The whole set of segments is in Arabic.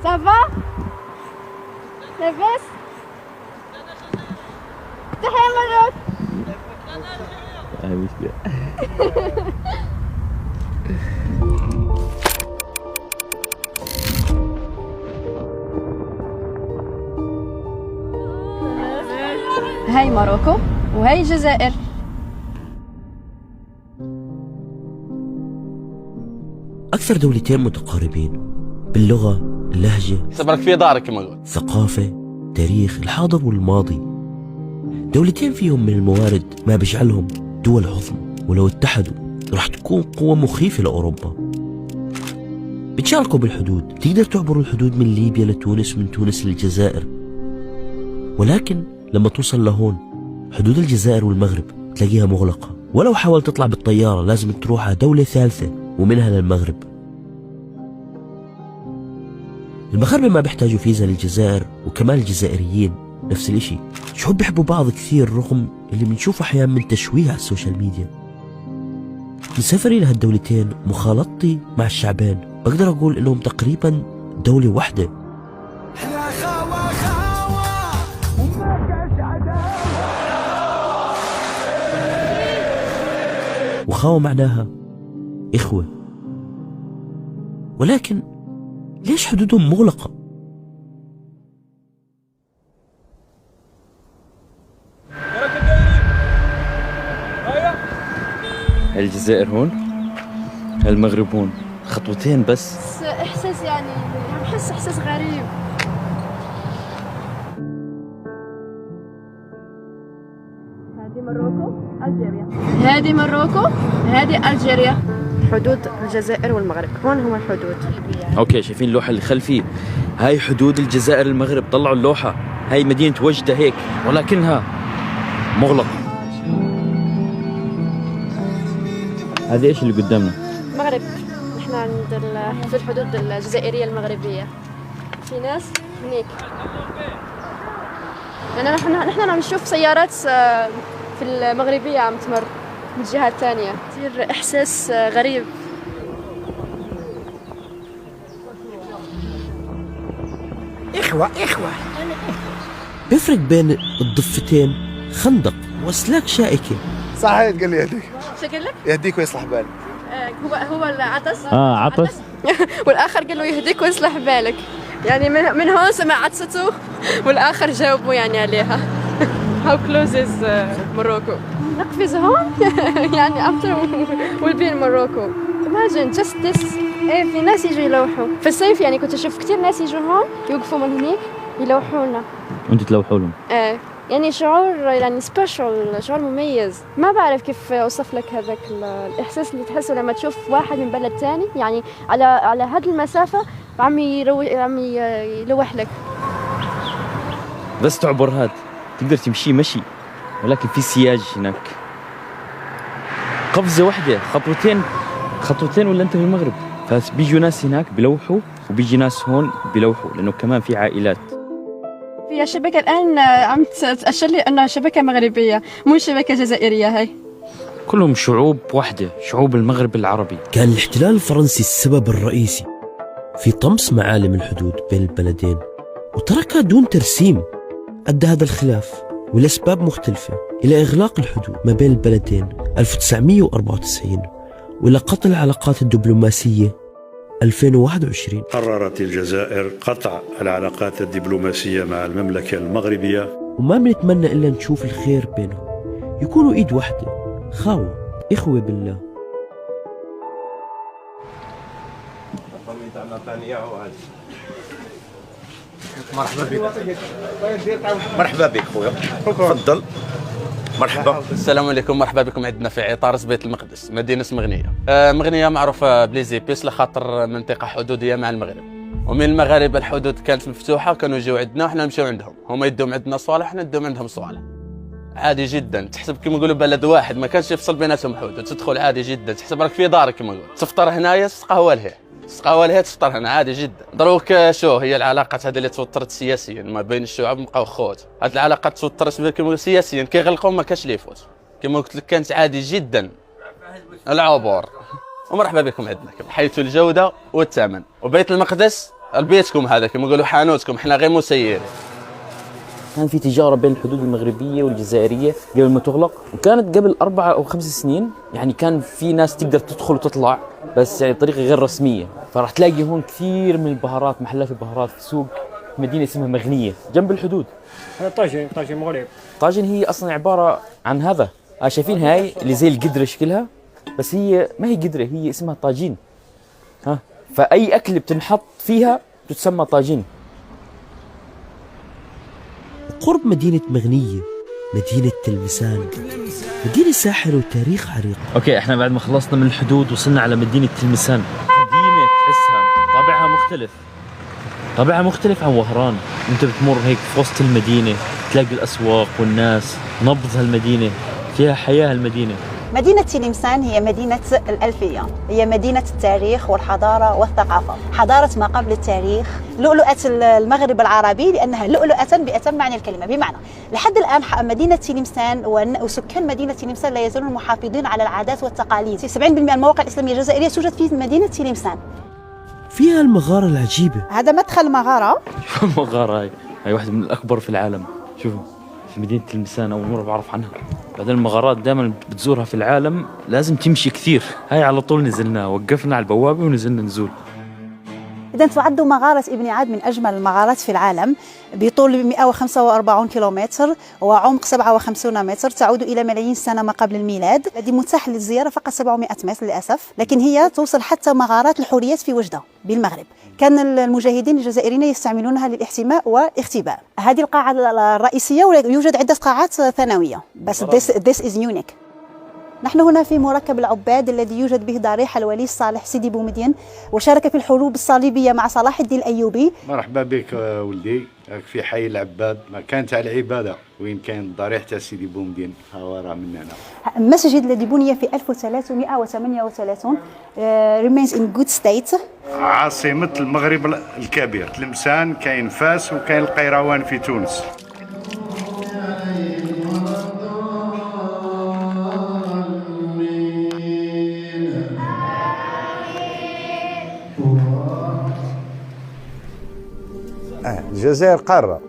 Ça va? لاباس؟ تحيا مروك. هاي مشكلة. هاي ماروكو وهاي الجزائر. أكثر دولتين متقاربين باللغة، اللهجة، صبرك في دارك كما قلت، الثقافة، تاريخ، الحاضر والماضي. دولتين فيهم من الموارد ما بيجعلهم دول عظمى، ولو اتحدوا راح تكون قوة مخيفة لأوروبا. بتشاركوا بالحدود، تقدر تعبروا الحدود من ليبيا لتونس ومن تونس للجزائر. ولكن لما توصل لهون حدود الجزائر والمغرب تلاقيها مغلقة، ولو حاولت تطلع بالطيارة لازم تروح على دولة ثالثة ومنها للمغرب. المغاربة ما بيحتاجوا فيزا للجزائر، وكمان الجزائريين نفس الاشي. شعوب بيحبوا بعض كثير رغم اللي بنشوفه احيانا من تشويه على السوشيال ميديا. من سفري لهالدولتين ومخالطتي مع الشعبين بقدر اقول انهم تقريبا دولة واحدة. وخاوة معناها إخوة. ولكن ليش حدودهم مغلقة؟ الجزائر هون، المغرب هون، خطوتين بس. إحساس يعني بحس إحساس غريب. هذه مروكو، ألجيريا. هذه مروكو، هذه ألجيريا. حدود الجزائر والمغرب، هون هو الحدود. اوكي، شايفين اللوحة اللي خلفي؟ هاي حدود الجزائر المغرب. طلعوا اللوحة، هاي مدينة وجدة هيك ولكنها مغلقة. هذا ايش اللي قدامنا؟ المغرب. نحن عند في الحدود الجزائرية المغربية. في ناس هنيك. يعني نحن عم نشوف سيارات في المغربية عم تمر من الجهة الثانية. كثير إحساس غريب. إخوة. بيفرق بين الضفتين خندق وأسلاك شائكة. صحيح، قال لي يهديك. شو قال لك؟ يهديك ويصلح بالك. هو العطس. عطس. والآخر قال له يهديك ويصلح بالك. يعني من هون سمع عطسته والآخر جاوبه يعني عليها. How close is Morocco? نقفز هون. يعني after we'll be in Morocco. Imagine just this. إيه، في ناس يجوا يلوحوا في الصيف. يعني كنت أشوف كتير ناس يجوا هون يوقفوا من هناك يلوحوا لنا. وانتوا تلوحوا لهم؟ إيه، يعني شعور يعني سبيشال، شعور مميز. ما بعرف كيف أوصف لك هذاك الإحساس اللي تحسه لما تشوف واحد من بلد تاني يعني على هذه المسافة عم يلوح لك. بس تعبر هاد تقدر تمشي مشي، ولكن في سياج هناك. قفزة واحدة، خطوتين ولا انت في المغرب. فبيجوا ناس هناك بلوحوا وبيجي ناس هون بلوحوا، لأنه كمان في عائلات. في شبكة الآن عم تأشر لي أنها شبكة مغربية مو شبكة جزائرية. هاي كلهم شعوب واحدة، شعوب المغرب العربي. كان الاحتلال الفرنسي السبب الرئيسي في طمس معالم الحدود بين البلدين وتركها دون ترسيم. أدى هذا الخلاف ولأسباب مختلفة إلى إغلاق الحدود ما بين البلدين 1994 وإلى قطع العلاقات الدبلوماسية 2021. قررت الجزائر قطع العلاقات الدبلوماسية مع المملكة المغربية، وما بنتمنى إلا نشوف الخير بينهم، يكونوا إيد واحدة، خاوة، إخوة بالله. مرحبا بك خويا، تفضل. مرحبا. السلام عليكم، مرحبا بكم عندنا في عطارس بيت المقدس مدينة مغنية. مغنية معروفة بليزيبيس لخاطر منطقة حدودية مع المغرب، ومن المغاربة الحدود كانت مفتوحة، كانوا يجوا عندنا وحنا نمشيو عندهم، هما يدوم عندنا صوالح حنا ندوم عندهم صوالح. عادي جدا، تحسب كما نقولوا بلد واحد، ما كانش يفصل بيناتهم حدود، تدخل عادي جدا، تحسب راك في دارك كما نقول. تفطر هنايا تقهوى لهيه، تقهوى لهيه تفطر هنا عادي جدا. دروك شو هي العلاقات هذه اللي توترت سياسيا ما بين الشعوب بقاو خوت. هاد العلاقات توترت كما سياسيا كيغلقوا ما كاش اللي يفوت. كما قلت لك كانت عادي جدا العبور. ومرحبا بكم عندنا حيث الجودة والثمن. وبيت المقدس بيتكم هذا كما يقولوا حانوتكم، احنا غير مسيرين. كان في تجارة بين الحدود المغربية والجزائرية قبل ما تغلق، وكانت قبل 4 أو 5 سنين. يعني كان في ناس تقدر تدخل وتطلع، بس يعني بطريقة غير رسمية. فراح تلاقي هون كثير من البهارات، محلات البهارات في سوق في مدينة اسمها مغنية جنب الحدود. هذا طاجن مغرب. طاجن هي أصلا عبارة عن هذا، شايفين هاي اللي زي القدرة شكلها، بس هي ما هي قدرة، هي اسمها طاجين. فأي أكل بتنحط فيها تسمى طاجين. قرب مدينة مغنية مدينة تلمسان، مدينة ساحرة وتاريخ عريق. اوكي، احنا بعد ما خلصنا من الحدود وصلنا على مدينة تلمسان. قديمة تحسها، طابعها مختلف عن وهران. انت بتمر هيك في وسط المدينة، تلاقي الأسواق والناس، نبض هالمدينة، فيها حياة هالمدينة. مدينة تلمسان هي مدينة الألفية، هي مدينة التاريخ والحضارة والثقافة، حضارة ما قبل التاريخ، لؤلؤة المغرب العربي لأنها لؤلؤة بأتم معنى الكلمة. بمعنى لحد الآن مدينة تلمسان وسكان مدينة تلمسان لا يزالون محافظين على العادات والتقاليد. 70% من المواقع الإسلامية الجزائرية توجد في مدينة تلمسان. فيها المغارة العجيبة. هذا مدخل مغارة. المغارة هاي واحدة من الأكبر في العالم. شوفوا في مدينة تلمسان، أول مرة بعرف عنها. بعدين المغارات دائما بتزورها في العالم لازم تمشي كثير. هاي على طول نزلنا، وقفنا على البوابة ونزلنا نزول. إذا تعد مغارة ابن عاد من أجمل المغارات في العالم، بطول 145 كيلومتر وعمق 57 متر، تعود إلى ملايين سنة ما قبل الميلاد. الذي متاح للزيارة فقط 700 متر للأسف، لكن هي توصل حتى مغارات الحوريات في وجدة بالمغرب. كان المجاهدين الجزائريين يستعملونها للاحتماء والاختباء. هذه القاعة الرئيسية، ويوجد عدة قاعات ثانوية، بس this is unique. نحن هنا في مركب العباد الذي يوجد به ضريح الولي صالح سيدي بومدين، وشارك في الحروب الصليبية مع صلاح الدين الأيوبي. مرحبا بك ولدي، في حي العباد، مكان تاع العباده، وين كان ضريح تاع سيدي بومدين، ها ورا مننا. المسجد الذي بني في 1338 remains in good state. عاصمة المغرب الكبير تلمسان، كاين فاس وكاين القيروان في تونس. الجزائر قارة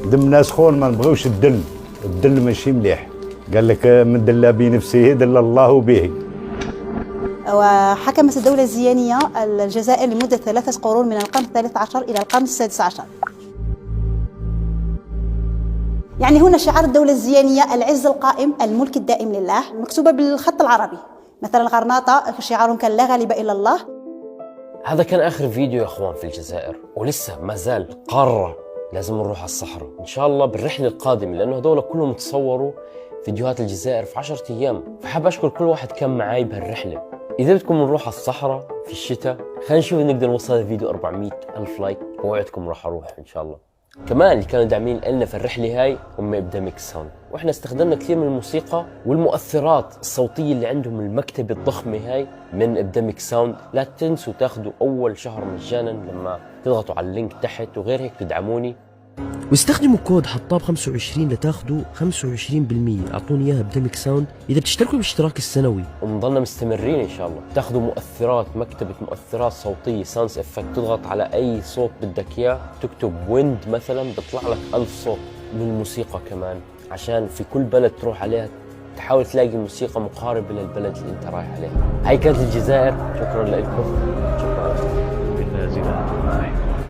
دمنا سخون، ما نبغيوش الدل ماشي مليح. قال لك من دل بنفسه دل الله به. وحكمت الدولة الزيانية الجزائر لمدة 3 قرون من القرن 13 إلى القرن 16. يعني هنا شعار الدولة الزيانية العز القائم الملك الدائم لله، مكتوبة بالخط العربي. مثلا الغرناطة شعارهم كان لا غالب إلا الله. هذا كان آخر فيديو يا أخوان في الجزائر، ولسه ما زال قارة لازم نروح على الصحراء إن شاء الله بالرحلة القادمة، لأنه هذول كلهم تصوروا فيديوهات الجزائر في 10 أيام. فحاب أشكر كل واحد كان معاي بهالرحلة. إذا بدكم نروح على الصحراء في الشتاء، خلينا نشوف نقدر نوصل الفيديو 400,000 لايك، ووعدكم راح أروح إن شاء الله. كمان اللي كانوا داعمين لنا في الرحلة هاي هم ابداميك ساوند، واحنا استخدمنا كثير من الموسيقى والمؤثرات الصوتية اللي عندهم المكتبة الضخمة هاي من ابداميك ساوند. لا تنسوا تاخذوا أول شهر مجانا لما تضغطوا على اللينك تحت، وغير هيك تدعموني. واستخدموا كود حطاب 25 لتاخذوا 25%. اعطوني اياها بدمك ساوند اذا بتشتركوا بالاشتراك السنوي، ونضلنا مستمرين ان شاء الله. تاخذوا مؤثرات، مكتبة مؤثرات صوتية، ساوندز افكت، تضغط على اي صوت بدك اياه، تكتب ويند مثلا بيطلع لك 1000 صوت من الموسيقى كمان، عشان في كل بلد تروح عليها تحاول تلاقي موسيقى مقاربة للبلد اللي انت رايح عليها. هاي كانت الجزائر، شكرا لكم.